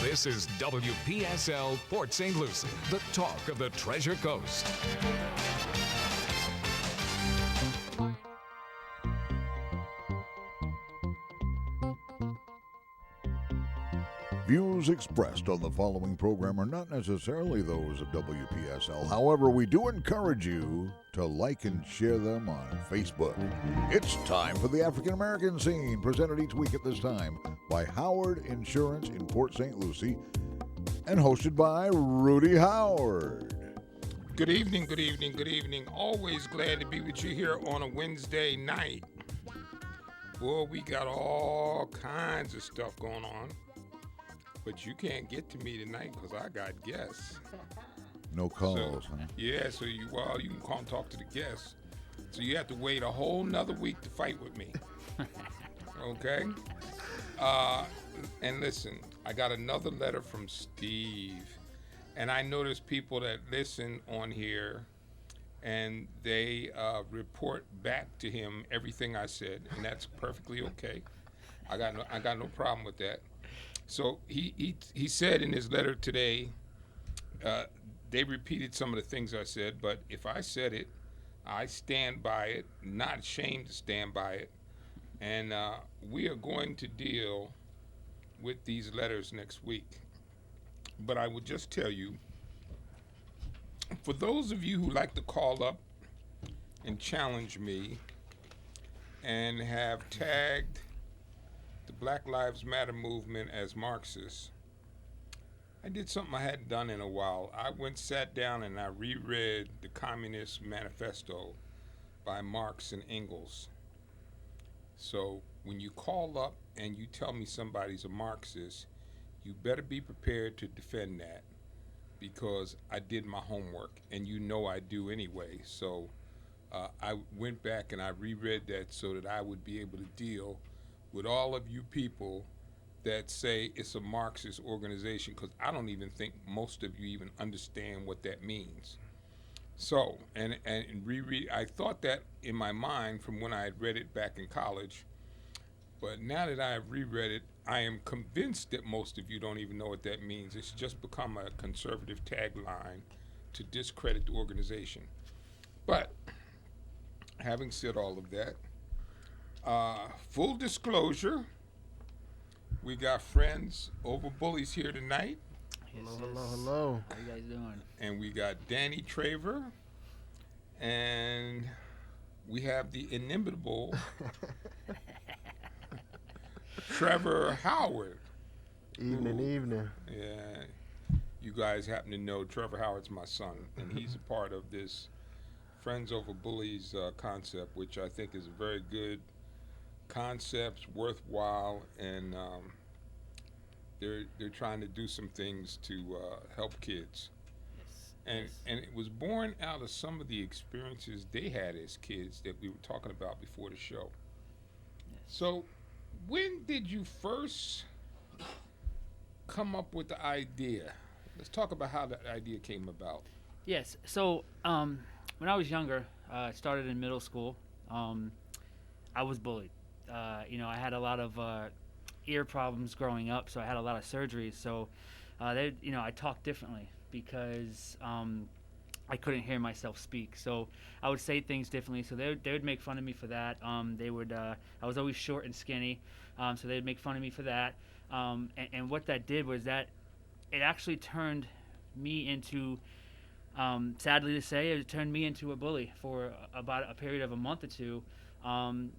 This is WPSL Port St. Lucie, the talk of the Treasure Coast. Views expressed on the following program are not necessarily those of WPSL. However, we do encourage you to like and share them on Facebook. It's time for the African American Scene, presented each week at this time by Howard Insurance in Port St. Lucie and hosted by Rudy Howard. Good evening, good evening, good evening. Always glad to be with you here on a Wednesday night. Boy, we got all kinds of stuff going on. But you can't get to me tonight because I got guests. No calls, huh? Yeah, so you can call and talk to the guests. So you have to wait a whole nother week to fight with me. Okay? And listen, I got another letter from Steve. And I notice people that listen on here and they report back to him everything I said, and that's perfectly okay. I got no problem with that. So he said in his letter today, they repeated some of the things I said, but if I said it, I stand by it, not ashamed to stand by it. And we are going to deal with these letters next week. But I will just tell you, for those of you who like to call up and challenge me and have tagged the Black Lives Matter movement as Marxist, I did something I hadn't done in a while. I sat down and I reread the Communist Manifesto by Marx and Engels. So when you call up and you tell me somebody's a Marxist, you better be prepared to defend that, because I did my homework, and you know I do anyway. So I went back and I reread that so that I would be able to deal with all of you people that say it's a Marxist organization, because I don't even think most of you even understand what that means. So, and reread, I thought that in my mind from when I had read it back in college, but now that I have reread it, I am convinced that most of you don't even know what that means. It's just become a conservative tagline to discredit the organization. But having said all of that, full disclosure, we got friends over Bullies here tonight. Yes, hello. How you guys doing? And we got Danny Traver, and we have the inimitable Trevor Howard. Evening. Yeah, you guys happen to know Trevor Howard's my son, and he's a part of this Friends Over Bullies concept, which I think is a very good concept, worthwhile, and they're trying to do some things to help kids. Yes. And it was born out of some of the experiences they had as kids that we were talking about before the show. Yes. So, when did you first come up with the idea? Let's talk about how that idea came about. Yes. So when I was younger, I started in middle school. I was bullied. I had a lot of ear problems growing up, so I had a lot of surgeries. So I talked differently because I couldn't hear myself speak. So I would say things differently. So they would make fun of me for that. I was always short and skinny, so they'd make fun of me for that. And what that did was that it actually turned me into, sadly to say, it turned me into a bully for about a period of a month or two,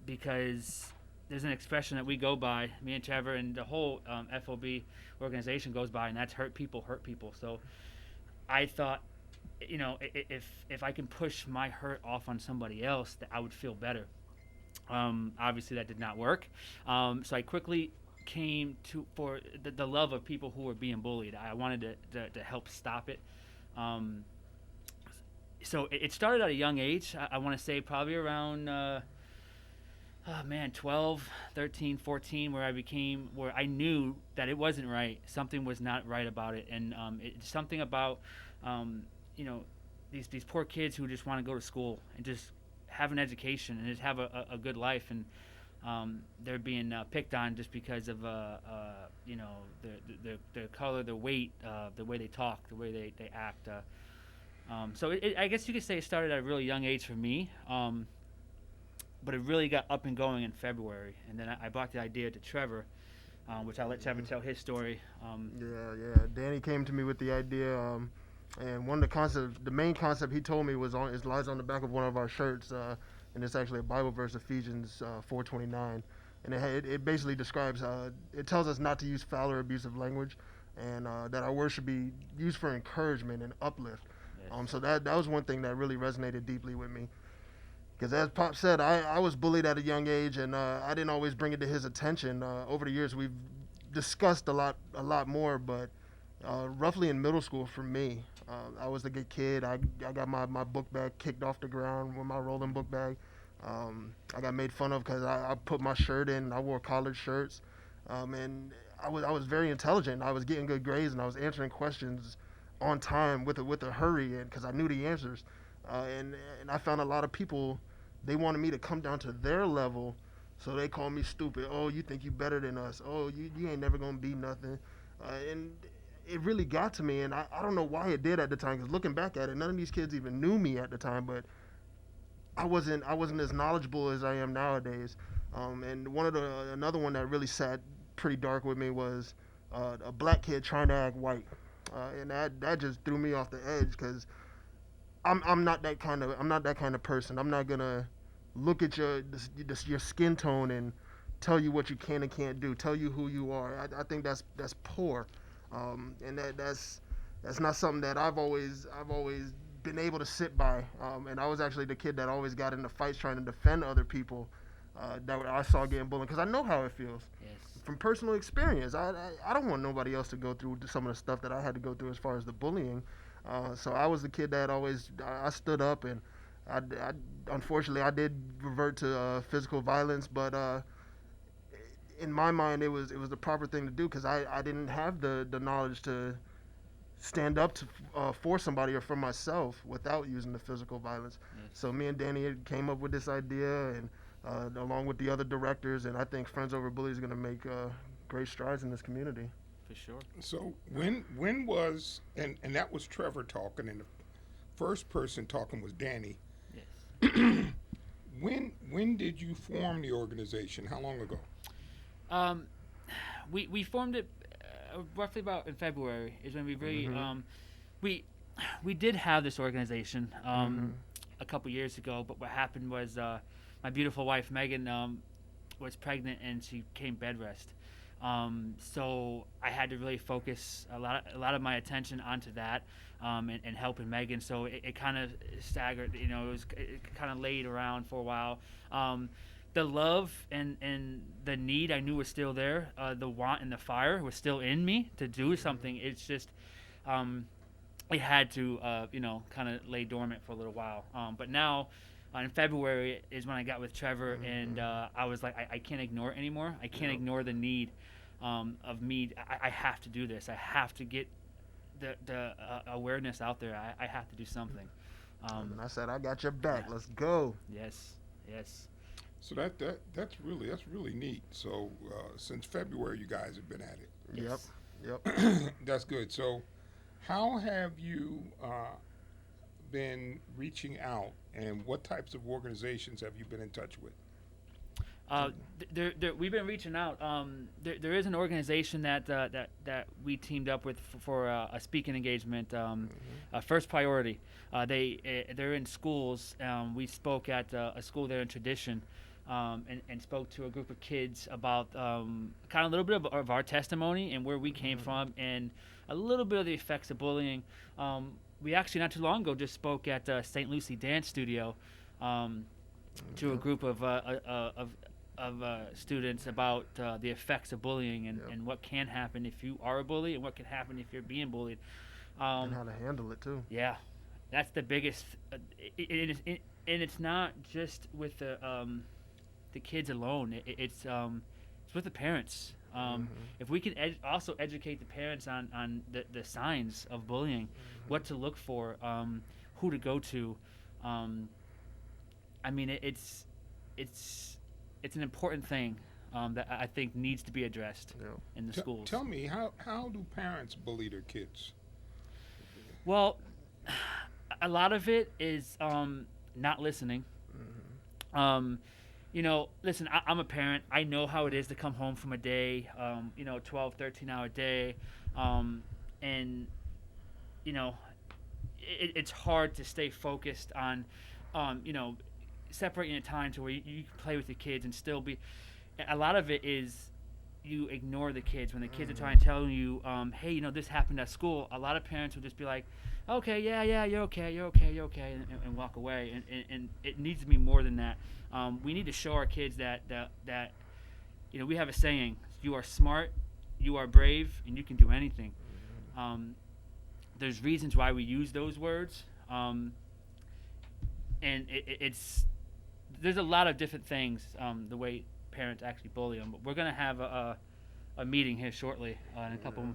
because there's an expression that we go by, me and Trevor and the whole FOB organization goes by, and that's hurt people. So I thought, if I can push my hurt off on somebody else, that I would feel better. Obviously that did not work. So I quickly came for the love of people who were being bullied. I wanted to help stop it. So it started at a young age. I want to say probably around 12, 13, 14, where I knew that it wasn't right. Something was not right about it. And it's something about, these poor kids who just want to go to school and just have an education and just have a good life. And they're being picked on just because of you know, their color, their weight, the way they talk, the way they act. So I guess you could say it started at a really young age for me, but it really got up and going in February, and then I brought the idea to Trevor, which I'll let Trevor tell his story. Yeah. Danny came to me with the idea, and one of the concepts, the main concept he told me lies on the back of one of our shirts, and it's actually a Bible verse, Ephesians 4:29, and it basically describes, it tells us not to use foul or abusive language, and that our words should be used for encouragement and uplift. Yes. So that was one thing that really resonated deeply with me. Because as Pop said, I was bullied at a young age, and I didn't always bring it to his attention. Over the years, we've discussed a lot more, but roughly in middle school for me, I was the good kid. I got my book bag kicked off the ground with my rolling book bag. I got made fun of because I put my shirt in, and I wore collared shirts. And I was very intelligent. I was getting good grades, and I was answering questions on time with a hurry, and because I knew the answers. And I found a lot of people, they wanted me to come down to their level, so they called me stupid. Oh, you think you better than us? Oh, you ain't never gonna be nothing. And it really got to me, and I don't know why it did at the time, because looking back at it, none of these kids even knew me at the time, but I wasn't as knowledgeable as I am nowadays. And another one that really sat pretty dark with me was a black kid trying to act white, and that just threw me off the edge, because I'm not that kind of person. I'm not gonna look at your skin tone and tell you what you can and can't do, tell you who you are. I think that's poor, and that's not something that I've always been able to sit by. And I was actually the kid that always got into fights trying to defend other people that I saw getting bullied, because I know how it feels. Yes. From personal experience. I don't want nobody else to go through some of the stuff that I had to go through as far as the bullying. So I was the kid that I stood up, and I unfortunately I did revert to physical violence, but in my mind it was the proper thing to do, because I didn't have the knowledge to stand up for somebody or for myself without using the physical violence. Yes. So me and Danny came up with this idea, and along with the other directors, and I think Friends Over Bullies is going to make great strides in this community. For sure. So when was, and that was Trevor talking, and the first person talking was Danny. Yes. When did you form the organization? How long ago? We formed it roughly about in February is when we really we did have this organization a couple years ago, but what happened was my beautiful wife Megan was pregnant and she came bed rest. So I had to really focus a lot of my attention onto that, and helping Megan. So it kind of staggered, it kind of laid around for a while. The love and the need I knew was still there. The want and the fire was still in me to do something. It's just, it had to, kind of lay dormant for a little while. But now, in February is when I got with Trevor, and I was like, I can't ignore it anymore. I can't ignore the need of me. I have to do this. I have to get the awareness out there. I have to do something. And I said, I got your back. Let's go. Yes. So that's really neat. So since February, you guys have been at it. Yes. Yep. That's good. So how have you been reaching out, and what types of organizations have you been in touch with? We've been reaching out. There is an organization that we teamed up with for a speaking engagement. First Priority. They're in schools. We spoke at a school there in Tradition, and spoke to a group of kids about kind of a little bit of our testimony and where we came from, and a little bit of the effects of bullying. We actually not too long ago just spoke at St. Lucie Dance Studio to a group of students about the effects of bullying and what can happen if you are a bully, and what can happen if you're being bullied. And how to handle it too. Yeah, that's the biggest. And it's not just with the kids alone. It's with the parents. If we can also educate the parents on the signs of bullying, what to look for, who to go to. I mean, it's it's an important thing that I think needs to be addressed in the schools. Tell me, how do parents bully their kids? Well, a lot of it is not listening. Listen, I'm a parent. I know how it is to come home from a day, 12, 13-hour day. And, it's hard to stay focused on, separating a time to where you can play with your kids and still be. A lot of it is you ignore the kids when the kids are trying to tell you, hey, this happened at school. A lot of parents will just be like, okay, yeah, you're okay, and walk away. And it needs to be more than that. We need to show our kids that we have a saying: you are smart, you are brave, and you can do anything. There's reasons why we use those words, and there's a lot of different things the way parents actually bully them. But we're gonna have a meeting here shortly in a couple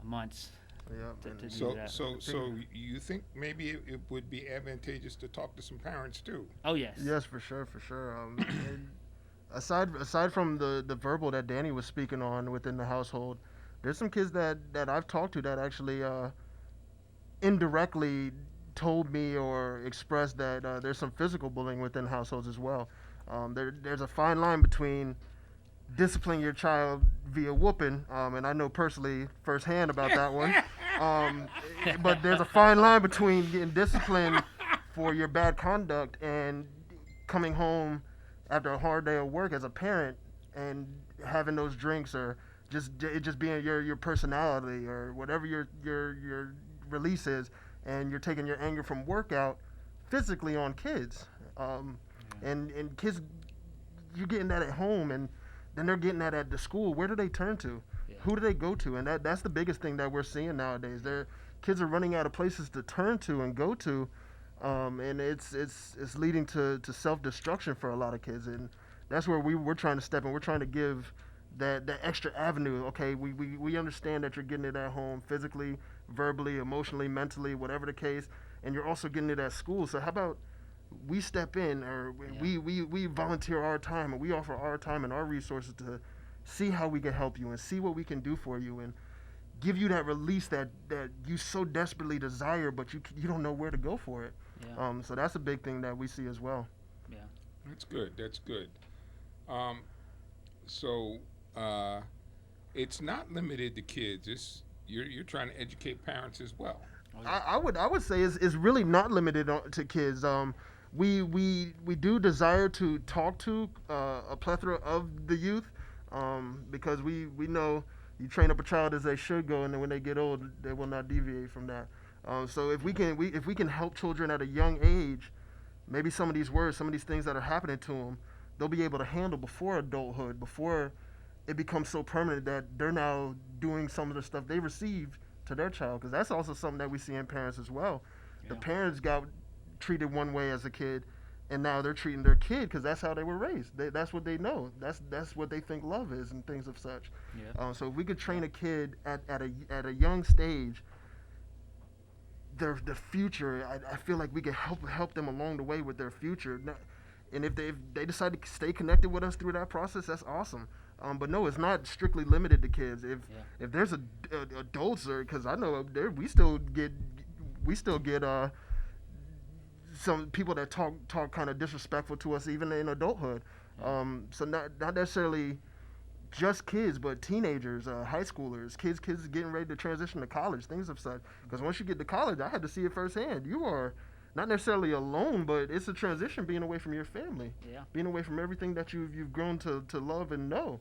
months. To do that. So you think maybe it would be advantageous to talk to some parents too? Oh yes. Yes, for sure. And aside from the verbal that Danny was speaking on within the household, there's some kids that I've talked to that actually indirectly told me or expressed that there's some physical bullying within households as well. There's a fine line between disciplining your child via whooping, and I know personally firsthand about that one. But there's a fine line between getting disciplined for your bad conduct and coming home after a hard day of work as a parent and having those drinks, or it just being your personality or whatever your release is, and you're taking your anger from work out physically on kids. And kids, you're getting that at home, and then they're getting that at the school. Where do they turn to? Yeah. Who do they go to? And that's the biggest thing that we're seeing nowadays. Kids are running out of places to turn to and go to, and it's leading to self-destruction for a lot of kids. And that's where we're trying to step in. We're trying to give that extra avenue. Okay, we understand that you're getting it at home, physically, verbally, emotionally, mentally, whatever the case, and you're also getting it at school. So how about we step in, or we volunteer our time, and we offer our time and our resources to see how we can help you and see what we can do for you and give you that release that you so desperately desire, but you don't know where to go for it. Yeah. So that's a big thing that we see as well. Yeah, that's good. It's not limited to kids. You're trying to educate parents as well. Oh, yeah. I would say it's really not limited to kids. We do desire to talk to a plethora of the youth, because we know you train up a child as they should go, and then when they get old, they will not deviate from that. So if we can help children at a young age, maybe some of these words, some of these things that are happening to them, they'll be able to handle before adulthood, before it becomes so permanent that they're now doing some of the stuff they received to their child. Because that's also something that we see in parents as well. Yeah. The parents got treated one way as a kid, and now they're treating their kid because that's how they were raised. That's what they know. That's what they think love is and things of such. Yeah. So if we could train a kid at a young stage, their future, I feel like we could help them along the way with their future. And if they decide to stay connected with us through that process, that's awesome. But no, it's not strictly limited to kids. If there's adults, or because I know we still get some people that talk kind of disrespectful to us even in adulthood. So not necessarily just kids, but teenagers, high schoolers, kids getting ready to transition to college, things of such. Because once you get to college, I had to see it firsthand. You are not necessarily alone, but it's a transition being away from your family, being away from everything that you've grown to love and know.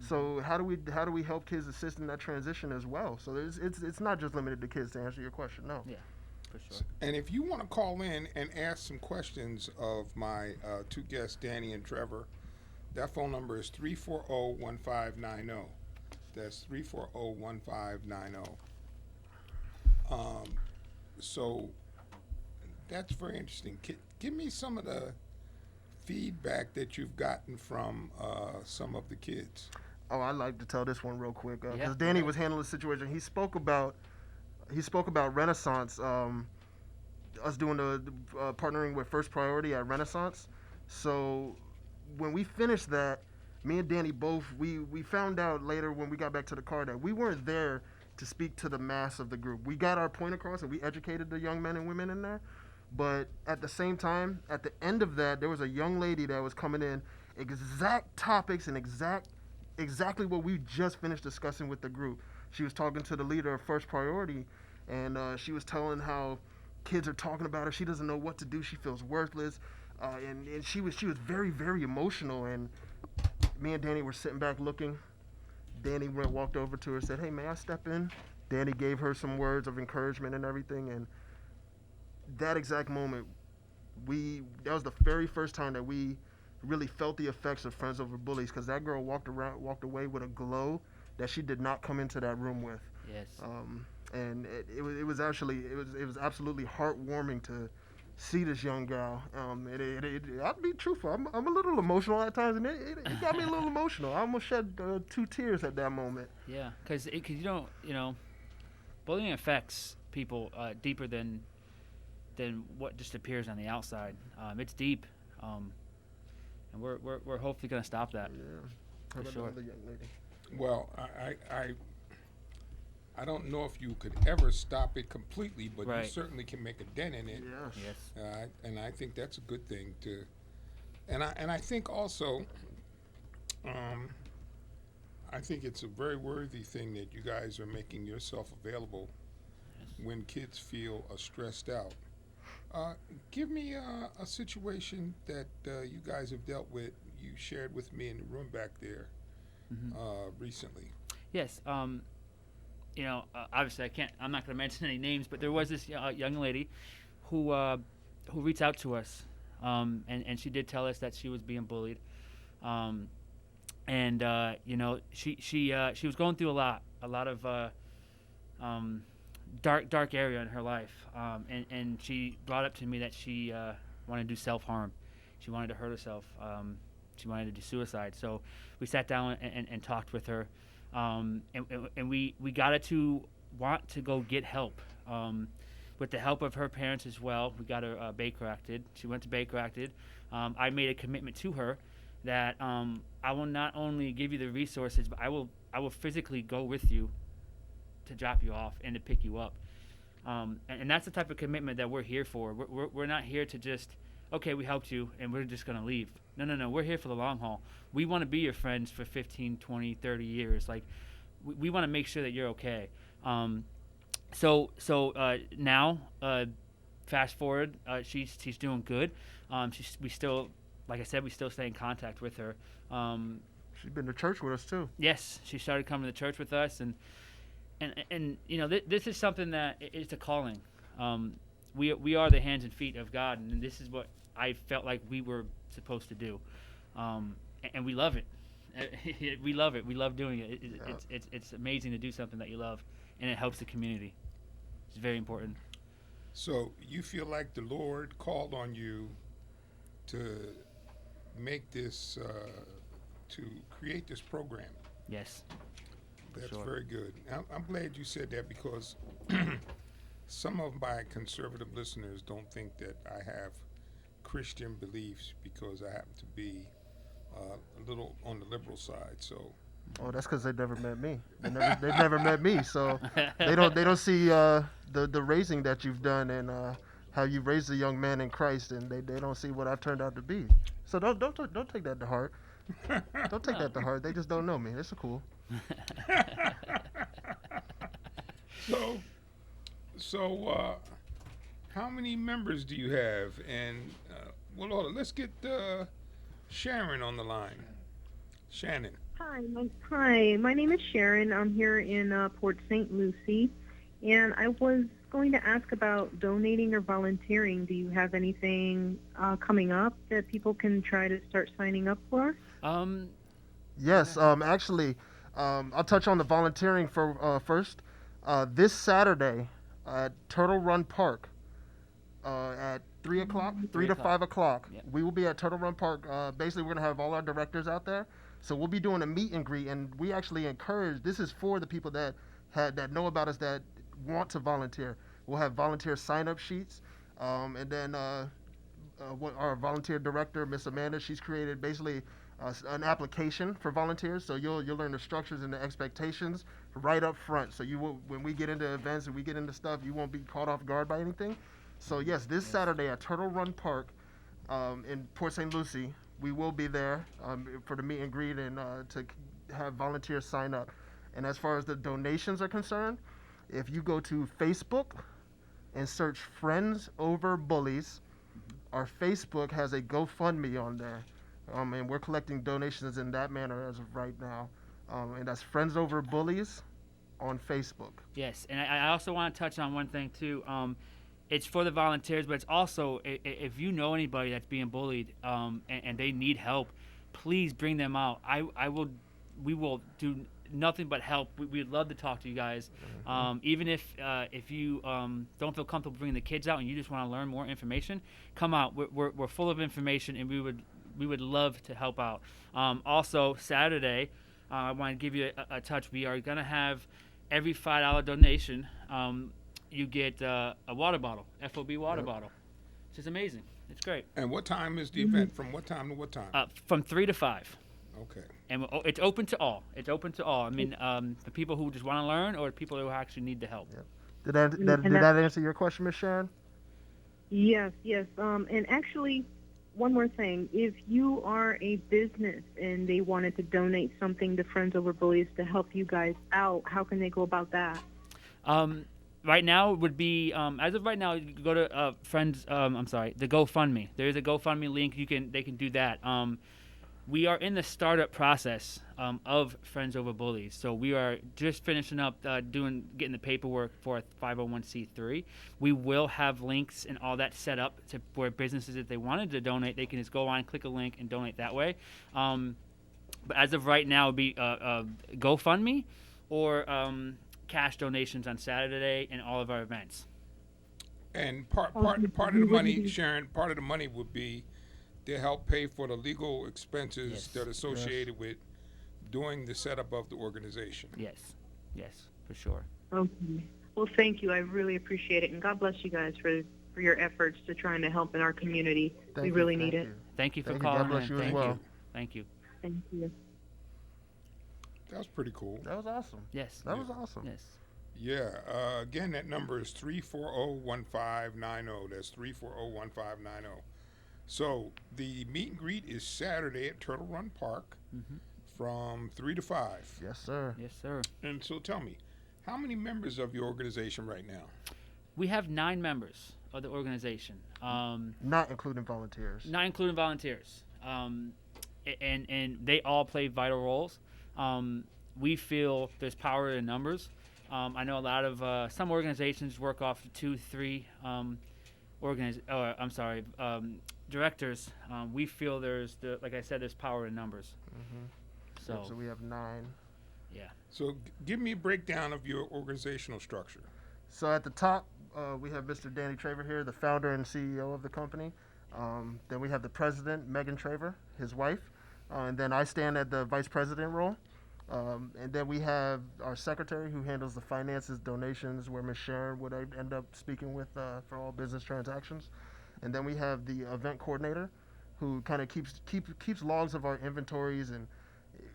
So how do we help kids assist in that transition as well? So it's not just limited to kids, to answer your question. No. Yeah, for sure. And if you want to call in and ask some questions of my two guests, Danny and Trevor, that phone number is 340-1590. That's 340-1590. So that's very interesting. Give me some of the feedback that you've gotten from some of the kids. Oh, I'd like to tell this one real quick because Danny was handling the situation. He spoke about Renaissance, us doing the partnering with First Priority at Renaissance. So when we finished that, me and Danny both, we found out later when we got back to the car that we weren't there to speak to the mass of the group. We got our point across and we educated the young men and women in there. But at the same time, at the end of that, there was a young lady that was coming in, exact topics and exactly what we just finished discussing with the group. She was talking to the leader of First Priority, and she was telling how kids are talking about her. She doesn't know what to do. She feels worthless, and she was very, very emotional. And me and Danny were sitting back looking. Danny walked over to her and said, "Hey, may I step in?" Danny gave her some words of encouragement and everything, and that exact moment, that was the very first time that we really felt the effects of Friends Over Bullies, because that girl walked away with a glow that she did not come into that room with. Yes. And it was absolutely heartwarming to see this young gal. I'll be truthful. I'm a little emotional at times, and it got me a little emotional. I almost shed 2 tears at that moment. Yeah, because you don't, bullying affects people deeper than what just appears on the outside. It's deep, and we're hopefully gonna stop that. Yeah. How For about sure. the other young lady? Well, I don't know if you could ever stop it completely, but Right. you certainly can make a dent in it. Yes. Yes. And I think that's a good thing to. And I think also, I think it's a very worthy thing that you guys are making yourself available when kids feel stressed out. Give me a situation that you guys have dealt with. You shared with me in the room back there recently. Yes. Obviously I'm not going to mention any names, but there was this young lady who reached out to us, and she did tell us that she was being bullied, she was going through a lot of dark area in her life, and she brought up to me that she wanted to do self-harm. She wanted to hurt herself. She wanted to do suicide. So we sat down and talked with her. And we got her to want to go get help. With the help of her parents as well, we got her Baker acted. She went to Baker acted. I made a commitment to her that I will not only give you the resources, but I will physically go with you to drop you off and to pick you up. And that's the type of commitment that we're here for. We're not here to just, okay, we helped you and we're just going to leave. No. We're here for the long haul. We want to be your friends for 15, 20, 30 years. Like, we want to make sure that you're okay. So now, fast forward, she's doing good. We still, like I said, we still stay in contact with her. She's been to church with us too. Yes, she started coming to church with us, and this is something that it's a calling. We are the hands and feet of God, and this is what I felt like we were supposed to do, and we love it. We love it. We love doing it. It's amazing to do something that you love, and it helps the community. It's very important. So you feel like the Lord called on you to make this, to create this program. Yes. That's Sure. very good. I'm glad you said that, because some of my conservative listeners don't think that I have Christian beliefs, because I happen to be a little on the liberal side. So. Oh, that's because they never met me. They've never met me, so they don't see the raising that you've done and how you raised a young man in Christ, and they don't see what I've turned out to be. So don't take that to heart. Don't take that to heart. They just don't know me. It's cool. So, how many members do you have? And well, hold on, let's get Sharon on the line. Shannon. Hi, my name is Sharon. I'm here in Port St. Lucie, and I was going to ask about donating or volunteering. Do you have anything coming up that people can try to start signing up for? Yes, actually, I'll touch on the volunteering first. This Saturday at Turtle Run Park at 3 o'clock, 3 to 5 o'clock, Yep. we will be at Turtle Run Park. Basically, we're going to have all our directors out there. So we'll be doing a meet and greet, and we actually encourage, this is for the people that know about us that want to volunteer. We'll have volunteer sign-up sheets, and then what our volunteer director, Miss Amanda, she's created basically an application for volunteers. So you'll learn the structures and the expectations right up front. So you will, when we get into events and we get into stuff, you won't be caught off guard by anything. So yes, this Saturday at Turtle Run Park in Port St. Lucie, we will be there for the meet and greet and to have volunteers sign up. And as far as the donations are concerned, if you go to Facebook and search Friends Over Bullies, our Facebook has a GoFundMe on there. And we're collecting donations in that manner as of right now. And that's Friends Over Bullies on Facebook. Yes, and I also want to touch on one thing too. It's for the volunteers, but it's also if you know anybody that's being bullied and they need help, please bring them out. We will do nothing but help. We'd love to talk to you guys. Even if you don't feel comfortable bringing the kids out and you just want to learn more information, come out. We're full of information, and we would love to help out. Also, Saturday, I want to give you a touch. We are going to have every $5 donation, you get a water bottle, FOB water bottle. Which is amazing. It's great. And what time is the event? From what time to what time? From 3 to 5. Okay. And it's open to all. It's open to all. I mean, the people who just want to learn or the people who actually need the help. Yep. Did that answer your question, Ms. Sharon? Yes. And actually, one more thing. If you are a business and they wanted to donate something to Friends Over Bullies to help you guys out, how can they go about that? Right now it would be as of right now, you can go to the GoFundMe. There is a GoFundMe link. They can do that. We are in the startup process of Friends Over Bullies, so we are just finishing up getting the paperwork for a 501c3. We will have links and all that set up to where businesses, if they wanted to donate, they can just go on, click a link, and donate that way. But as of right now, it would be GoFundMe or cash donations on Saturday and all of our events. And part of the money, Sharon, part of the money would be to help pay for the legal expenses that are associated with doing the setup of the organization. Yes, for sure. Okay. Well, thank you. I really appreciate it, and God bless you guys for your efforts to trying to help in our community. We really need it. Thank you for calling. God bless you as well. Thank you. Thank you. That was pretty cool. That was awesome. Yes. That was awesome. Yes. Yeah. Again, that number is 340-1590. That's 340-1590. So the meet and greet is Saturday at Turtle Run Park from 3 to 5. Yes, sir. Yes, sir. And so tell me, how many members of your organization right now? We have 9 members of the organization. Not including volunteers. Not including volunteers. And they all play vital roles. We feel there's power in numbers. I know a lot of some organizations work off 2, 3 directors. We feel like I said, there's power in numbers. So we have 9. Yeah. So give me a breakdown of your organizational structure. So at the top, we have Mr. Danny Traver here, the founder and CEO of the company. Then we have the president, Megan Traver, his wife. And then I stand at the vice president role. And then we have our secretary who handles the finances, donations, where Ms. Sharon would end up speaking with for all business transactions. And then we have the event coordinator who kind of keeps logs of our inventories and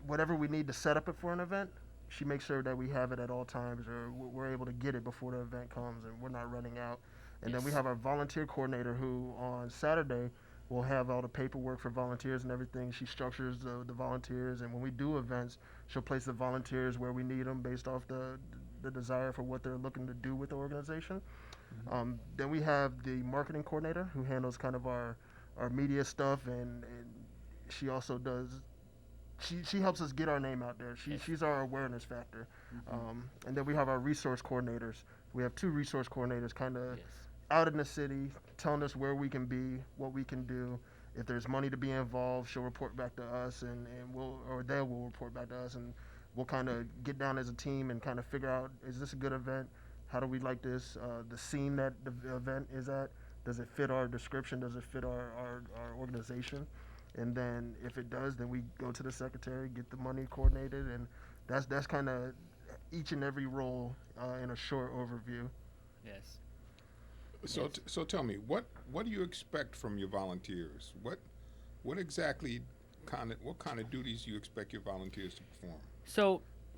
whatever we need to set up it for an event. She makes sure that we have it at all times, or we're able to get it before the event comes and we're not running out. And then we have our volunteer coordinator who on Saturday will have all the paperwork for volunteers and everything. She structures the volunteers, and when we do events, she'll place the volunteers where we need them based off the desire for what they're looking to do with the organization. Then we have the marketing coordinator who handles kind of our media stuff, and she also does. She helps us get our name out there. She's our awareness factor. And then we have our resource coordinators. We have 2 resource coordinators kind of out in the city, telling us where we can be, what we can do. If there's money to be involved, she'll report back to us, and they will report back to us, and we'll kind of get down as a team and kind of figure out, is this a good event? How do we like this? The scene that the event is at, does it fit our description? Does it fit our organization? And then if it does, then we go to the secretary, get the money coordinated, and that's kind of each and every role in a short overview. Yes. So, so tell me, what do you expect from your volunteers? What exactly what kind of duties do you expect your volunteers to perform?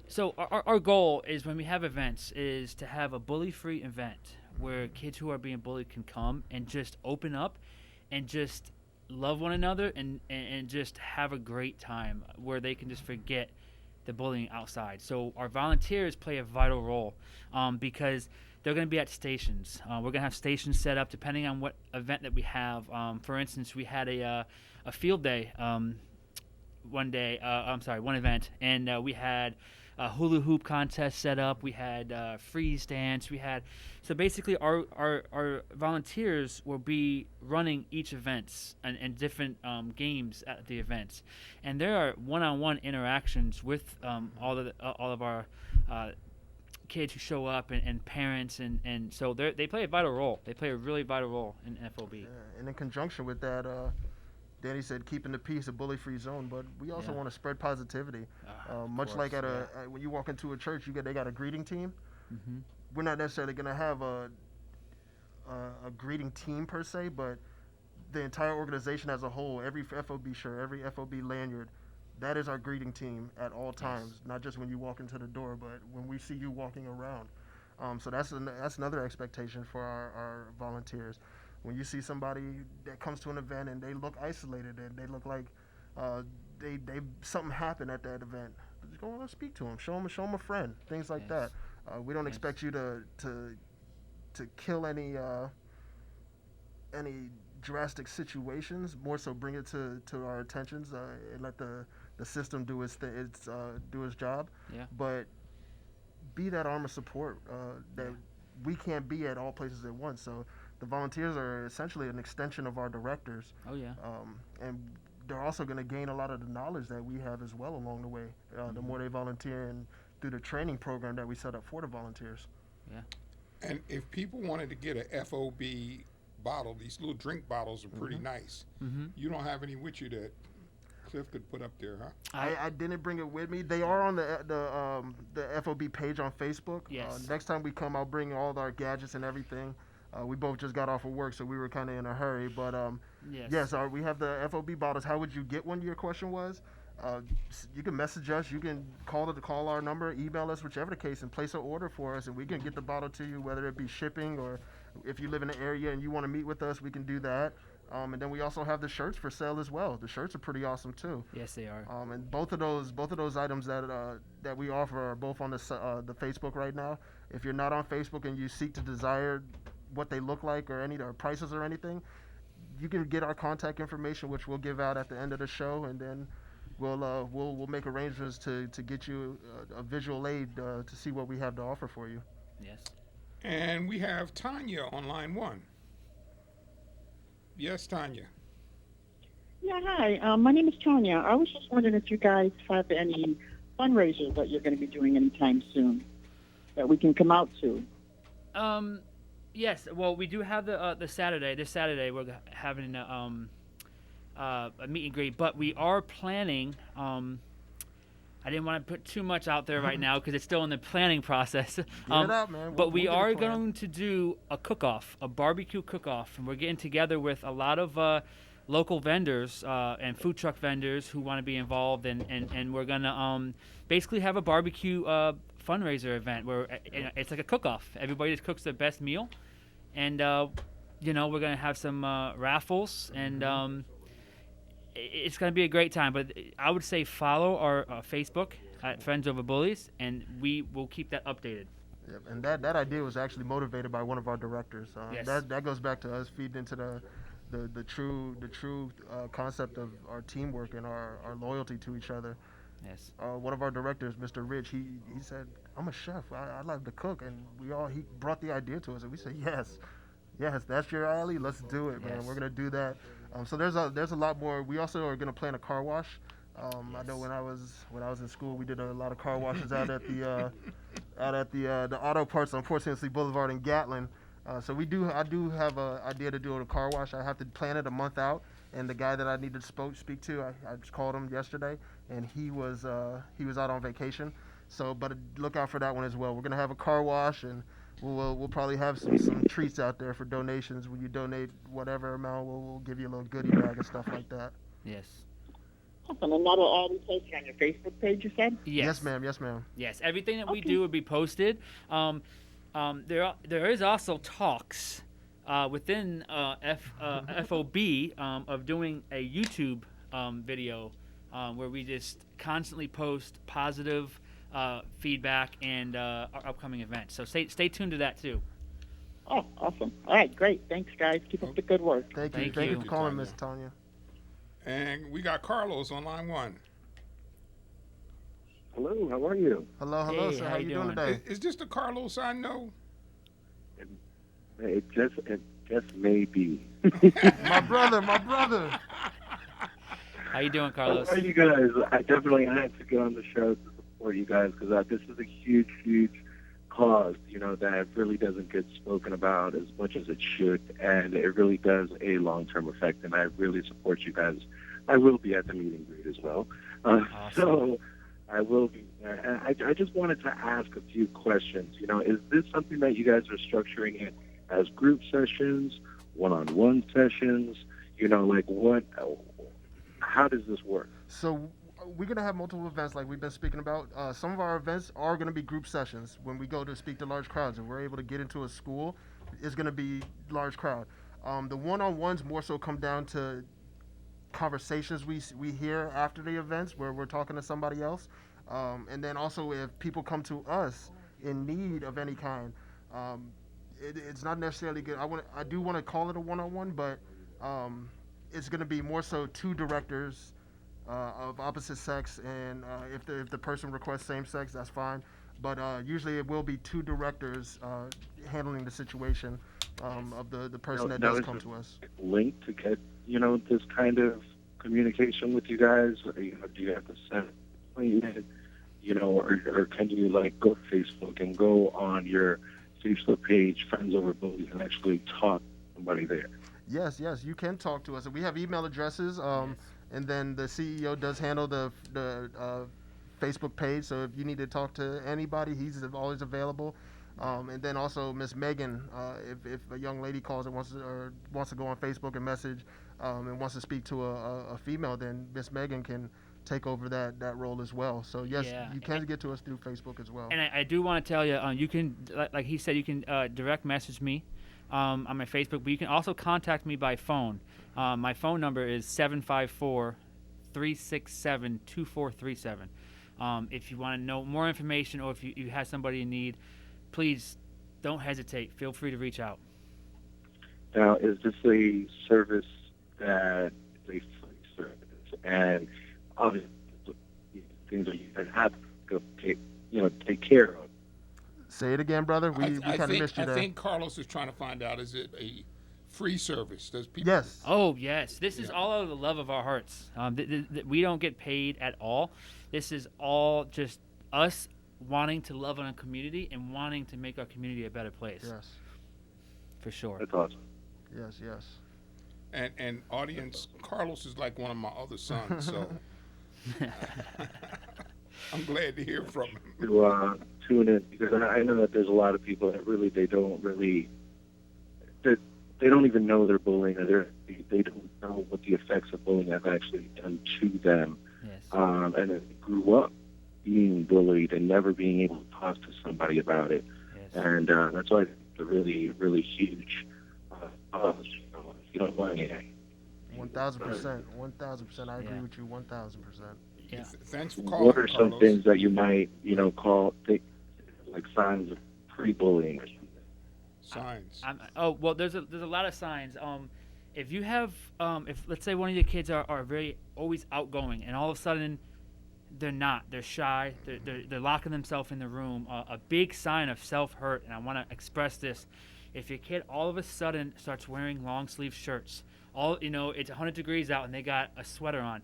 So our goal is when we have events is to have a bully-free event where kids who are being bullied can come and just open up and just love one another and just have a great time where they can just forget the bullying outside. So our volunteers play a vital role because they're going to be at stations. We're going to have stations set up depending on what event that we have. For instance, we had a field day one event, and we had a hula hoop contest set up. We had freeze dance. So basically our volunteers will be running each events and different games at the events, and there are one-on-one interactions with all of our kids who show up and parents and so they play a vital role. They play a really vital role in FOB. Yeah, and in conjunction with that, Danny said keeping the peace, a bully-free zone, but we also want to spread positivity. Much like when you walk into a church, they got a greeting team. Mm-hmm. We're not necessarily going to have a greeting team per se, but the entire organization as a whole, every FOB shirt, every FOB lanyard, that is our greeting team at all times, not just when you walk into the door, but when we see you walking around. So that's another expectation for our volunteers. When you see somebody that comes to an event and they look isolated and they look like they something happened at that event, just go and speak to them, show them a friend, things like that. We don't expect you to kill any drastic situations. More so, bring it to our attentions and let the system do its job. Yeah. But be that arm of support that we can't be at all places at once. So the volunteers are essentially an extension of our directors. Oh yeah. And they're also going to gain a lot of the knowledge that we have as well along the way. The more they volunteer and through the training program that we set up for the volunteers. Yeah. And if people wanted to get a FOB bottle, these little drink bottles are pretty nice. Mm-hmm. You don't have any with you that Cliff could put up there, huh? I didn't bring it with me. They are on the FOB page on Facebook. Yes. Next time we come, I'll bring all our gadgets and everything. We both just got off of work, so we were kind of in a hurry. But yes, we have the FOB bottles. How would you get one? Your question was. You can message us. You can call our number, email us, whichever the case, and place an order for us, and we can get the bottle to you, whether it be shipping or if you live in the area and you want to meet with us, we can do that. And then we also have the shirts for sale as well. The shirts are pretty awesome too. Yes, they are. And both of those items that we offer are both on the Facebook right now. If you're not on Facebook and you seek to desire what they look like or any prices or anything, you can get our contact information, which we'll give out at the end of the show, and then we'll make arrangements to get you a visual aid to see what we have to offer for you. Yes. And we have Tanya on line 1. Yes, Tanya. Yeah, hi. My name is Tanya. I was just wondering if you guys have any fundraisers that you're going to be doing anytime soon that we can come out to. Yes. Well, we do have the Saturday. This Saturday, we're having a meet and greet, but we are planning. I didn't want to put too much out there right now because it's still in the planning process. Get it out, man. But we are going to do a cook-off, a barbecue cook-off, and we're getting together with a lot of local vendors and food truck vendors who want to be involved, and we're gonna basically have a barbecue fundraiser event where it's like a cook-off. Everybody just cooks their best meal, and we're gonna have some raffles and. It's going to be a great time, but I would say follow our Facebook at Friends Over Bullies, and we will keep that updated. Yep, and that idea was actually motivated by one of our directors. Yes. That goes back to us feeding into the true concept of our teamwork and our loyalty to each other. Yes. One of our directors, Mr. Rich, he said, "I'm a chef. I love to cook," and he brought the idea to us, and we said, "Yes, that's your alley. Let's do it, man. Yes. We're gonna do that." So there's a lot more. We also are going to plan a car wash. I know when I was in school, we did a lot of car washes out at the auto parts on Port St. Lucie Boulevard in Gatlin. So I do have an idea to do a car wash. I have to plan it a month out. And the guy that I needed to speak to, I just called him yesterday, and he was out on vacation. So, but look out for that one as well. We're going to have a car wash, and we'll probably have some treats out there for donations. When you donate whatever amount, we'll give you a little goodie bag and stuff like that. Yes. Awesome. And that'll all be posted on your Facebook page, you said? Yes, ma'am. Yes, ma'am. Yes, everything that we do will be posted. There is also talks within FOB of doing a YouTube video where we just constantly post positive feedback and our upcoming events. So stay tuned to that too. Oh, awesome. All right, great. Thanks, guys. Keep up the good work. Thank you. Thank you. for calling, Miss Tanya. And we got Carlos on line 1. Hello, how are you? Hello, Hey, sir. how How you you doing doing? today? Is this the Carlos I know? It just may be. My brother. How you doing, How Carlos? are you guys? I definitely had to get on the show to support you guys because this is a huge cause, that really doesn't get spoken about as much as it should, and it really does a long-term effect, and I really support you guys. I will be at the meet and greet as well. Awesome. So I will be. I just wanted to ask a few questions. Is this something that you guys are structuring it as group sessions, one-on-one sessions? How does this work? So we're going to have multiple events like we've been speaking about. Some of our events are going to be group sessions when we go to speak to large crowds. If we're able to get into a school, it's going to be large crowd. The one-on-ones more so come down to conversations we hear after the events where we're talking to somebody else. And then also if people come to us in need of any kind, it's not necessarily good. I do want to call it a one-on-one, but it's going to be more so 2 directors of opposite sex, and if the person requests same sex, that's fine. But usually it will be 2 directors handling the situation of the person that does come to us. Link to get this kind of communication with you guys? Or, do you have to send appointment? Or can you go to Facebook and go on your Facebook page, Friends Over Bullies, and actually talk to somebody there? Yes, you can talk to us. We have email addresses, and then the CEO does handle the Facebook page. So if you need to talk to anybody, he's always available. And then also Miss Megan, if a young lady calls and wants to go on Facebook and message and wants to speak to a female, then Miss Megan can take over that role as well. So yes, you can get to us through Facebook as well. And I do want to tell you, you can, like he said, you can direct message me on my Facebook, but you can also contact me by phone. My phone number is 754-367-2437. If you want to know more information or if you have somebody in need, please don't hesitate. Feel free to reach out. Now, is this a service that is a free service? And obviously, things that you have to take care of. Say it again, brother. We kind of missed you there. I think Carlos is trying to find out, is it a free service? Does people? Yes. Oh, yes. This is all out of the love of our hearts. We don't get paid at all. This is all just us wanting to love on a community and wanting to make our community a better place. Yes. For sure. That's awesome. Yes. And audience, Carlos is like one of my other sons, so I'm glad to hear from him. To tune in, because I know that there's a lot of people that they don't even know they're bullying, or they don't know what the effects of bullying have actually done to them. Yes. And they grew up being bullied and never being able to talk to somebody about it. Yes. And that's why it's a really, really huge cause. If you don't mind, 1,000%. 1,000%. I agree with you. 1,000%. Yeah. Thanks for calling, what are some Carlos. things that you might, call like signs of pre-bullying or something? Signs. Well, there's a lot of signs. If you have, if let's say one of your kids are very always outgoing, and all of a sudden they're not, they're shy, they're locking themselves in the room. A big sign of self-hurt, and I want to express this: if your kid all of a sudden starts wearing long sleeve shirts, it's 100 degrees out and they got a sweater on,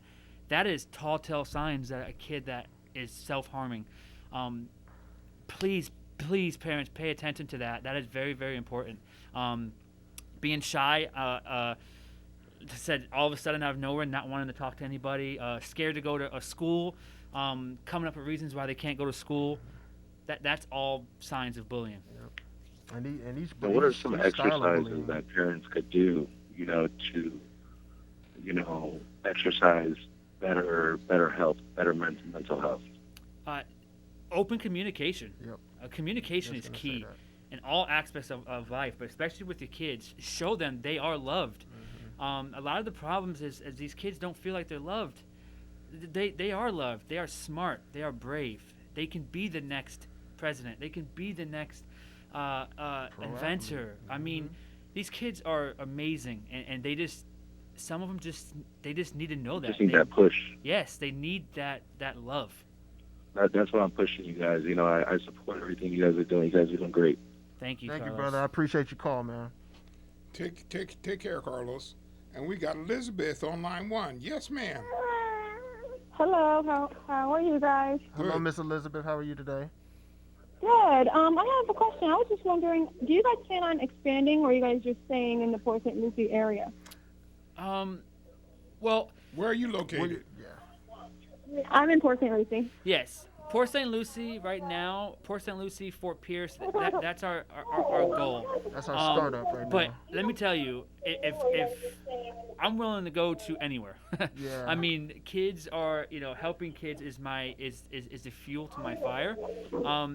that is telltale signs that a kid that is self-harming. Please, parents, pay attention to that. That is very, very important. Being shy, said all of a sudden out of nowhere, not wanting to talk to anybody, scared to go to a school, coming up with reasons why they can't go to school. That's all signs of bullying. And each, Now, what are each- some each style of exercises bullying. that parents could do, to, exercise better health, better mental health? Open communication. Yep. Communication is Just gonna say key that. in all aspects of life, but especially with your kids. Show them they are loved. A lot of the problems is these kids don't feel like they're loved. They are loved. They are smart. They are brave. They can be the next president. They can be the next inventor. I mean, these kids are amazing, and some of them they just need to know that. Just need that push. Yes, they need that love. That's what I'm pushing you guys. I support everything you guys are doing. You guys are doing great. Thank you, Thank you, Carlos. brother. I appreciate your call, man. Take care, Carlos. And we got Elizabeth on line 1. Yes, ma'am. Hello, how are you guys? Hello, Good. Miss Elizabeth. How are you today? Good. I have a question. I was just wondering, do you guys plan on expanding, or are you guys just staying in the Port St. Lucie area? Well, Where are you located? Yeah. I'm in Port St. Lucie. yes. Port St. Lucie right now. Port St. Lucie, Fort Pierce. That's our goal. That's our startup right But now. let me tell you, if I'm willing to go to anywhere. Yeah. I mean, kids are, helping kids is the fuel to my fire.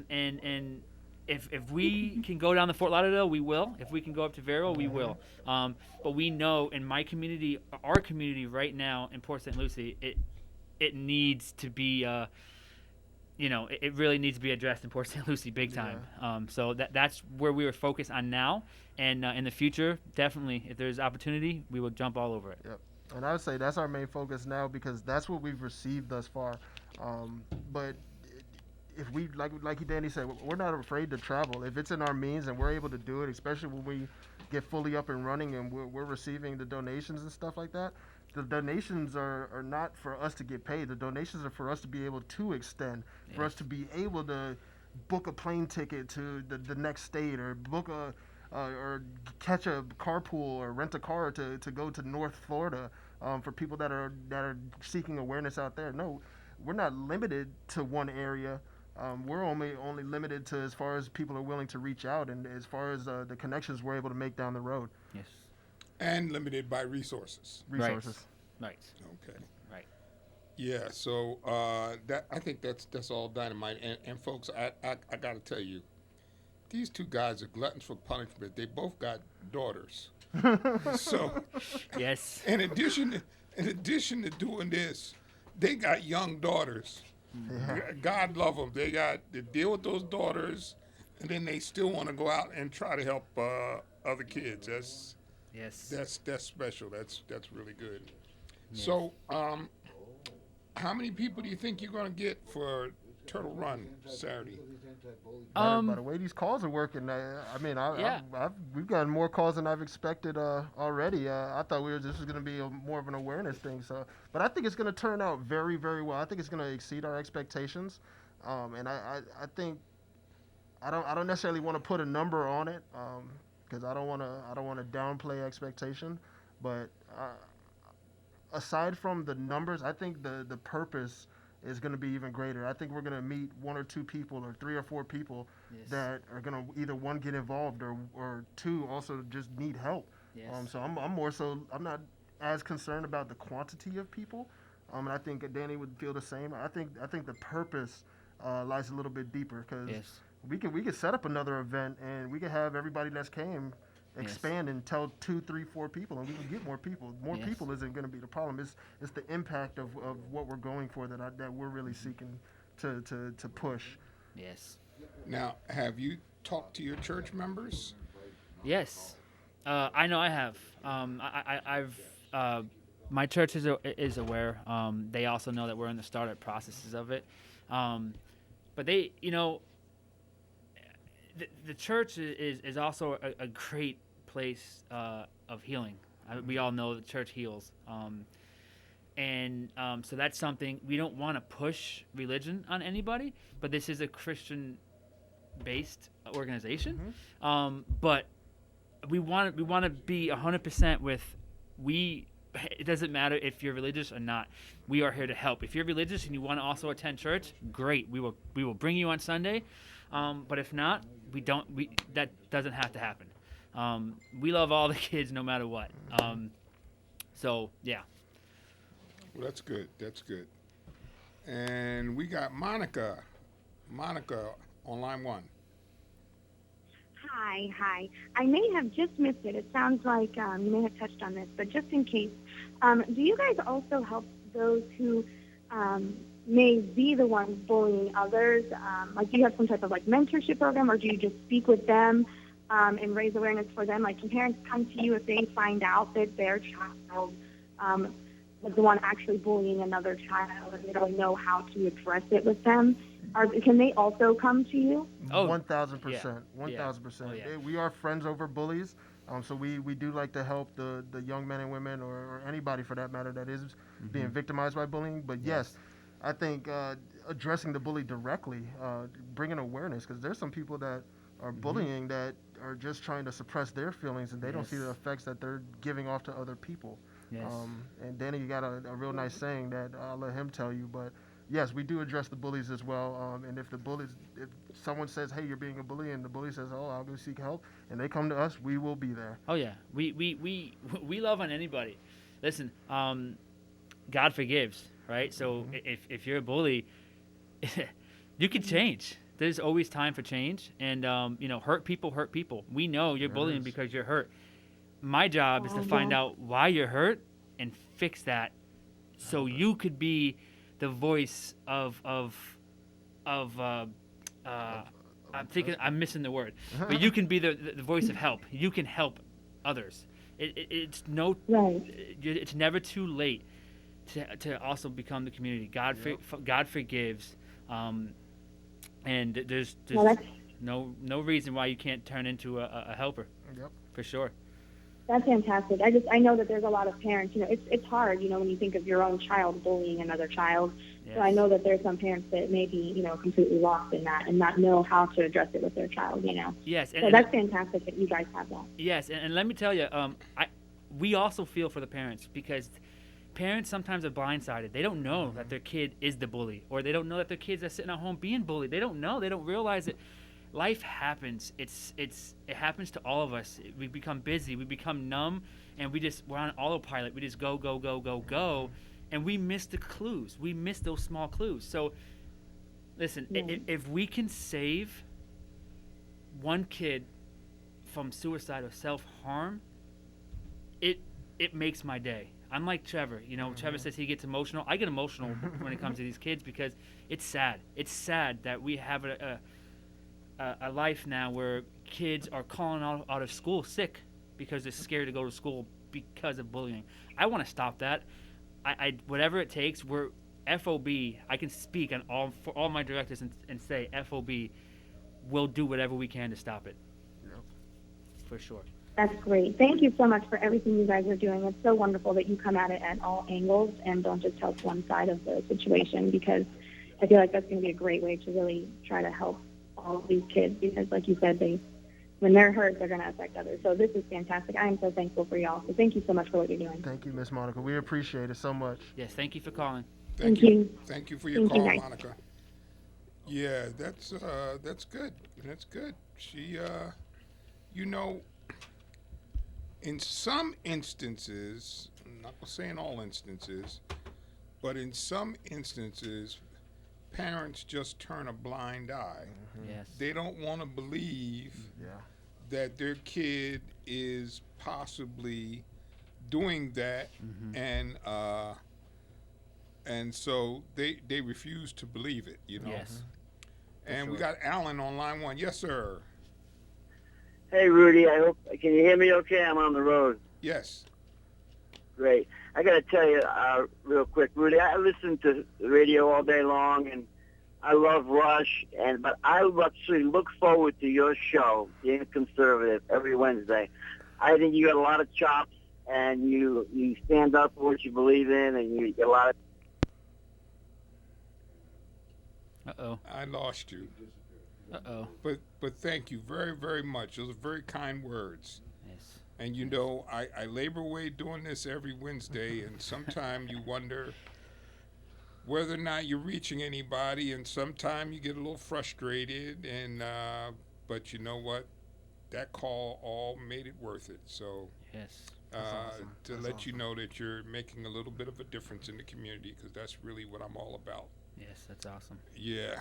And if we can go down to Fort Lauderdale, we will. If we can go up to Vero, we will. But we know in my community, our community right now in Port St. Lucie, it needs to be. It really needs to be addressed in Port St. Lucie big time. So that's where we were focused on now, and in the future, definitely, if there's opportunity, we will jump all over it. Yep. And I would say that's our main focus now because that's what we've received thus far. But if we, like Danny said, we're not afraid to travel. If it's in our means and we're able to do it, especially when we get fully up and running and we're receiving the donations and stuff like that, the donations are not for us to get paid. The donations are for us to be able to extend, for us to be able to book a plane ticket to the next state, or book or catch a carpool or rent a car to go to North Florida, for people that are seeking awareness out there. No, we're not limited to one area. We're only limited to as far as people are willing to reach out, and as far as the connections we're able to make down the road. Yes. And limited by resources. Resources. Right. Okay. Right. Yeah, so I think that's all dynamite. And folks, I got to tell you, these two guys are gluttons for punishment. They both got daughters. So Yes. in addition to doing this, they got young daughters. Yeah. God love them. They got to deal with those daughters, and then they still want to go out and try to help other kids. Yes. That's special. That's really good. So, how many people do you think you're going to get for Turtle Run Saturday? By the way these calls are working, we've gotten more calls than I've expected already. I thought this was going to be more of an awareness thing. So, but I think it's going to turn out very, very well. I think it's going to exceed our expectations, and I think I don't necessarily want to put a number on it because I don't want to downplay expectation, but aside from the numbers, I think the purpose is going to be even greater. I think we're going to meet 1 or 2 people or 3 or 4 people that are going to either, 1, get involved or 2, also just need help. Yes. So I'm not as concerned about the quantity of people, and I think Danny would feel the same. I think the purpose lies a little bit deeper because we could set up another event and we could have everybody that's came expand and tell 2, 3, 4 people, and we can get more people. More people isn't going to be the problem. It's the impact of what we're going for that we're really seeking to push. Yes. Now, have you talked to your church members? Yes. I know I have. I've my church is aware. They also know that we're in the startup processes of it. But they, the church is also a great place of healing. We all know the church heals. So that's something we don't want to push religion on anybody, but this is a Christian-based organization. But we want to be 100% with it doesn't matter if you're religious or not. We are here to help. If you're religious and you want to also attend church, great. We will bring you on Sunday. But if not, that doesn't have to happen. We love all the kids no matter what. So yeah. Well, that's good. That's good. And we got Monica. Monica on line 1. Hi. I may have just missed it. It sounds like you may have touched on this, but just in case, do you guys also help those who may be the ones bullying others? Like, do you have some type of like mentorship program, or do you just speak with them and raise awareness for them? Like, can parents come to you if they find out that their child was the one actually bullying another child and they don't know how to address it with them? Or can they also come to you? 1,000%. Yeah. 1,000%. Oh, yeah. We are friends over bullies. So we do like to help the young men and women, or anybody for that matter, that is being victimized by bullying. But yes, I think addressing the bully directly, bringing awareness, because there's some people that are bullying that are just trying to suppress their feelings, and they don't see the effects that they're giving off to other people. Yes. And Danny, you got a real nice saying that I'll let him tell you, but yes, we do address the bullies as well. And if someone says, hey, you're being a bully, and the bully says, oh, I'll go seek help, and they come to us, we will be there. Oh yeah, we love on anybody. Listen, God forgives, right? So if you're a bully, you can change. There's always time for change, and hurt people. We know you're bullying because you're hurt. My job is to find out why you're hurt and fix that, so you could be the voice of I'm missing the word, but you can be the voice of help. You can help others. It's never too late to also become the community. God forgives, and there's no reason why you can't turn into a helper. Yep. For sure. That's fantastic. I know that there's a lot of parents, it's hard, when you think of your own child bullying another child. Yes. So I know that there's some parents that may be, completely lost in that and not know how to address it with their child, Yes. So that's fantastic that you guys have that. Yes, and let me tell you, we also feel for the parents, because parents sometimes are blindsided. They don't know that their kid is the bully, or they don't know that their kids are sitting at home being bullied. They don't know. They don't realize it. Life happens. It happens to all of us. We become busy. We become numb, and we're on autopilot. We just go, and we miss the clues. We miss those small clues. So, listen, if we can save one kid from suicide or self-harm, it makes my day. I'm like Trevor. Trevor says he gets emotional. I get emotional when it comes to these kids, because it's sad. It's sad that we have a life now where kids are calling out of school sick because they're scared to go to school because of bullying. I want to stop that. I whatever it takes. We're FOB. I can speak for all my directors and say FOB will do whatever we can to stop it. Yep. For sure. That's great. Thank you so much for everything you guys are doing. It's so wonderful that you come at it at all angles and don't just help one side of the situation, because I feel like that's going to be a great way to really try to help all of these kids, because like you said, when they're hurt, they're going to affect others. So this is fantastic. I am so thankful for y'all. So thank you so much for what you're doing. Thank you, Miss Monica. We appreciate it so much. Yes, thank you for calling. Thank you. Thank you for your call, Monica. Yeah, that's good. That's good. She, in some instances, I'm not gonna say in all instances, but in some instances, parents just turn a blind eye. Yes. They don't want to believe that their kid is possibly doing that, and so they refuse to believe it. Yes. And we got Alan on line 1. Yes, sir. Hey, Rudy. Can you hear me okay? I'm on the road. Yes. Great. I got to tell you real quick, Rudy, I listen to the radio all day long, and I love Rush, but I actually look forward to your show, Being Conservative, every Wednesday. I think you got a lot of chops, and you stand up for what you believe in, and you get a lot of... Uh-oh. I lost you. Uh-oh. But thank you very, very much. Those are very kind words. Yes. And I labor away doing this every Wednesday, and sometimes you wonder whether or not you're reaching anybody, and sometimes you get a little frustrated, and but you know what? That call all made it worth it. So Yes. awesome. to That's let you awesome. know that you're making a little bit of a difference in the community, because that's really what I'm all about. Yes, that's awesome. Yeah.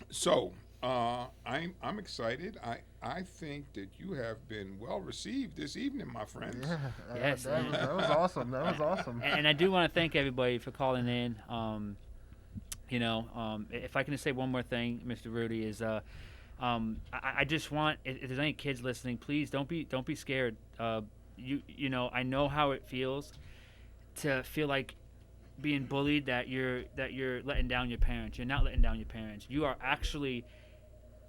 So I'm excited. I think that you have been well received this evening, my friends. Yeah, Yes, that was awesome. That was awesome. And I do want to thank everybody for calling in. If I can just say one more thing, Mr. Rudy, is I just want, if there's any kids listening, please don't be scared. I know how it feels to feel like being bullied, that you're letting down your parents. You're not letting down your parents. You are actually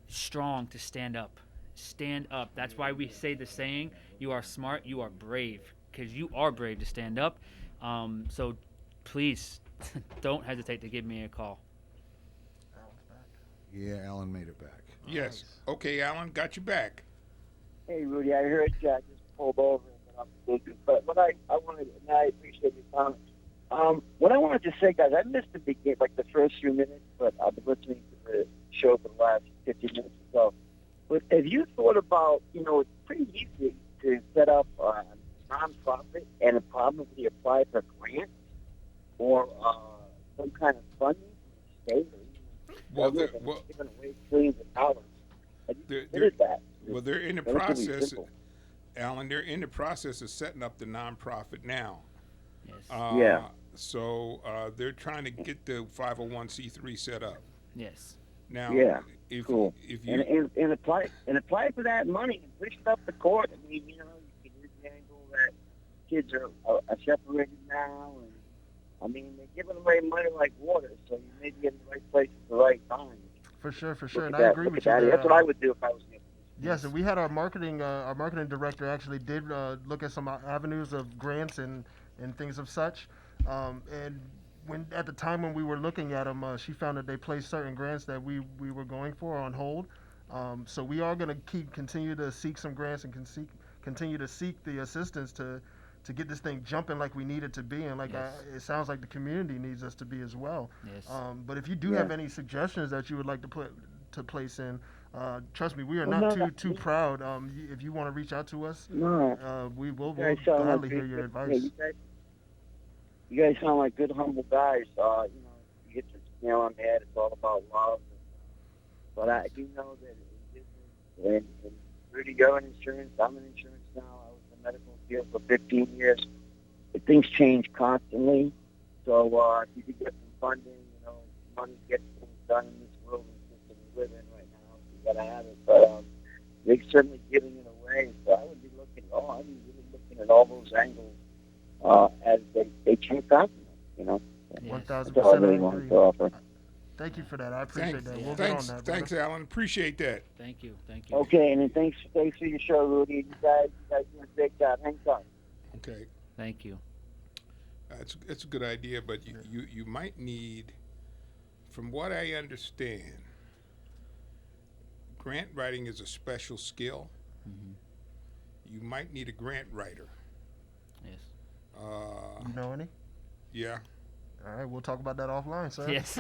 strong to stand up. Stand up. That's why we say the saying, you are smart, you are brave, because you are brave to stand up. So please don't hesitate to give me a call. Yeah, Alan made it back. Yes. Okay, Alan, got you back. Hey, Rudy, I heard you. I just pulled over and I'm thinking, but what I wanted, and I appreciate your comment. What I wanted to say, guys, I missed the beginning, like the first few minutes, but I've been listening to the show for the last 50 minutes or so. But have you thought about, it's pretty easy to set up a nonprofit and probably apply for grants or some kind of funding from the state or Well, giving away trillions of dollars. Have you considered that? Well, they're in the Relatively process, simple. Alan. They're in the process of setting up the nonprofit now. Yes. Yeah. So they're trying to get the 501c3 set up Yes. now. Yeah. If Cool. if you And apply for that money and push it up the court. I mean, you can use the angle that kids are separated now, and I mean they're giving away money like water, so you may be in the right place at the right time. For sure. Look And at I that, agree look with at you. that. there. That's what I would do if I was in. Yes, and we had our marketing director actually did look at some avenues of grants and things of such. And when at the time when we were looking at them, she found that they placed certain grants that we were going for on hold. So we are going to continue to seek some grants and continue to seek the assistance to get this thing jumping like we need it to be, and like Yes. it sounds like the community needs us to be as well. Yes. But if you do have any suggestions that you would like to place in, trust me, we are Well, not no, too proud. If you want to reach out to us, No. we will You guys sound gladly like hear your good- advice. yeah, you guys sound like good, humble guys. You get the nail on the head. It's all about love. But I do know that in business, and Rudy, you're in insurance. I'm in insurance now. I was in the medical field for 15 years. Things change constantly. So if you could get some funding, money gets things done in this world and system we live in right now. You got to have it. But they're certainly giving it away. So I would be looking at all those angles as they change constantly. Yes. 1,000% That's all I really wanted agree. to offer. Thank you for that. I appreciate that. We'll get thanks, on that. brother. thanks, Alan. Appreciate that. Thank you. Okay, and then thanks for your show, Rudy. You guys doing a great job. Hang on. Okay, Thank you. it's a good idea, but you might need, from what I understand, grant writing is a special skill. Mhm. You might need a grant writer. Yes. You know any? Yeah. All right, we'll talk about that offline, sir. Yes.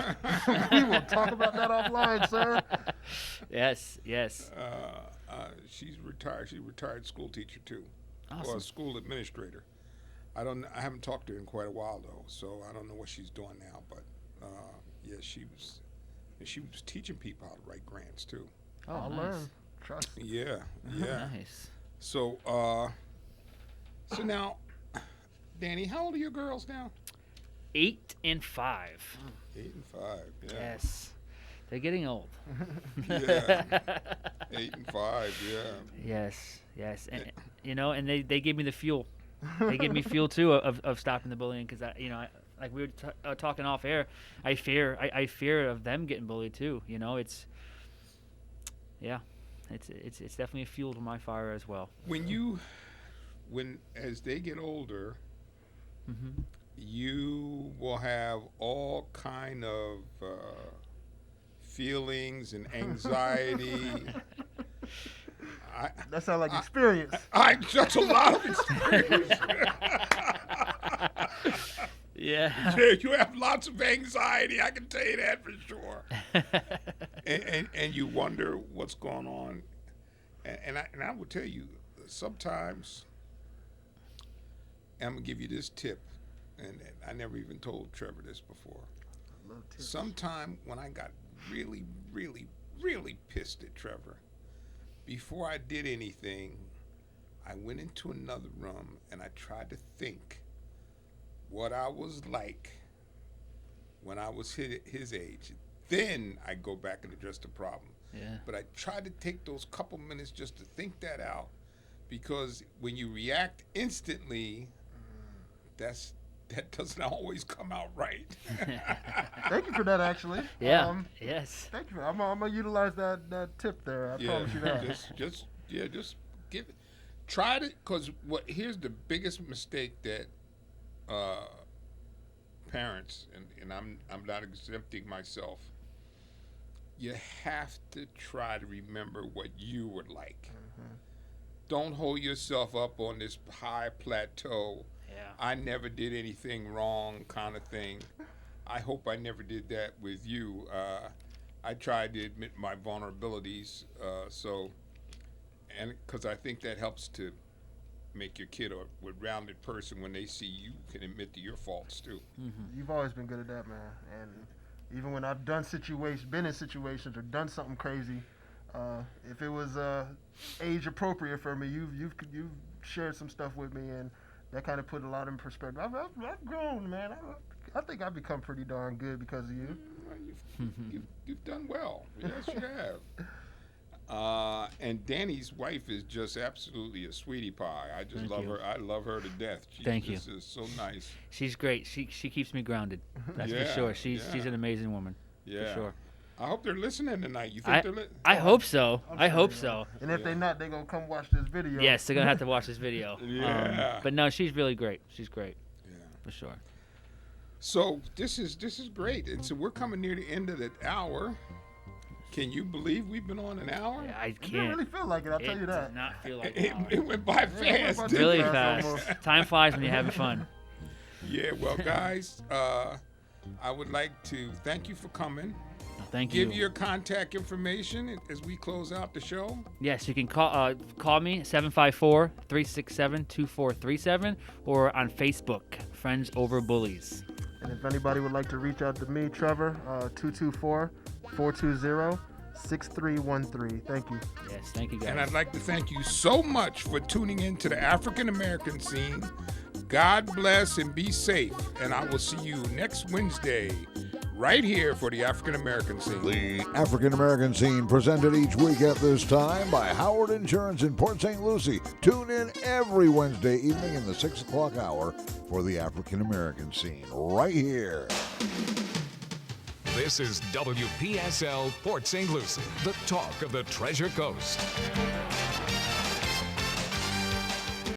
We will talk about that offline, sir. Yes. She's retired. She's a retired school teacher too, or Awesome. a school administrator. I haven't talked to her in quite a while though, so I don't know what she's doing now. But yeah, she was teaching people how to write grants too. Oh, I'll nice. learn. Trust me. Yeah. Nice. So so now, Danny, how old are your girls now? 8 and 5. 8 and 5. Yeah. Yes. They're getting old. Yeah. 8 and 5. Yeah. Yes. And and they gave me the fuel. They gave me fuel too of stopping the bullying, because like we were talking off air, I fear of them getting bullied too. It's definitely a fuel to my fire as well. As they get older, Mm-hmm. you will have all kind of feelings and anxiety. That sounds like experience. That's a lot of experience. Yeah. You have lots of anxiety, I can tell you that for sure. and you wonder what's going on. And I will tell you, sometimes, I'm going to give you this tip, and I never even told Trevor this before. Sometime when I got really, really, really pissed at Trevor, before I did anything, I went into another room and I tried to think what I was like when I was his age. Then I go back and address the problem. Yeah. But I tried to take those couple minutes just to think that out, because when you react instantly, that doesn't always come out right. Thank you for that, actually. Yeah. Yes. Thank you. I'm gonna utilize that tip there. I promise you that. Just give it. Try it, because here's the biggest mistake that parents, and I'm not exempting myself. You have to try to remember what you would like. Mm-hmm. Don't hold yourself up on this high plateau. Yeah. I never did anything wrong kind of thing. I hope I never did that with you. I tried to admit my vulnerabilities, and because I think that helps to make your kid a rounded person when they see you can admit to your faults too. Mm-hmm. You've always been good at that, man. And even when I've been in situations or done something crazy, if it was age appropriate for me, you've shared some stuff with me, and that kind of put a lot in perspective. I've grown, man. I think I've become pretty darn good because of you. You've done well. Yes, you have. And Danny's wife is just absolutely a sweetie pie. I just love her. I love her to death. Thank you. Is so nice. She's great. She keeps me grounded. That's for sure. She's an amazing woman. Yeah. For sure. I hope they're listening tonight. You think they're listening? I hope so. I hope so. And if they're not, they're going to come watch this video. Yes, they're going to have to watch this video. Yeah. But no, she's really great. She's great. Yeah. For sure. So this is great. And so we're coming near the end of the hour. Can you believe we've been on an hour? Yeah, I It can't. didn't really feel like it, I'll tell you that. It does not feel like It went by fast. went by really too fast. almost. Time flies when you're having fun. Yeah, well, guys, I would like to thank you for coming. Thank you. Give your contact information as we close out the show. Yes, you can call me 754-367-2437 or on Facebook, Friends Over Bullies. And if anybody would like to reach out to me, Trevor, 224-420-6313. Thank you. Yes, thank you guys. And I'd like to thank you so much for tuning in to the African American scene. God bless and be safe. And I will see you next Wednesday right here for the African American scene. The African American scene presented each week at this time by Howard Insurance in Port St. Lucie. Tune in every Wednesday evening in the 6 o'clock hour for the African American scene right here. This is WPSL Port St. Lucie, the talk of the Treasure Coast.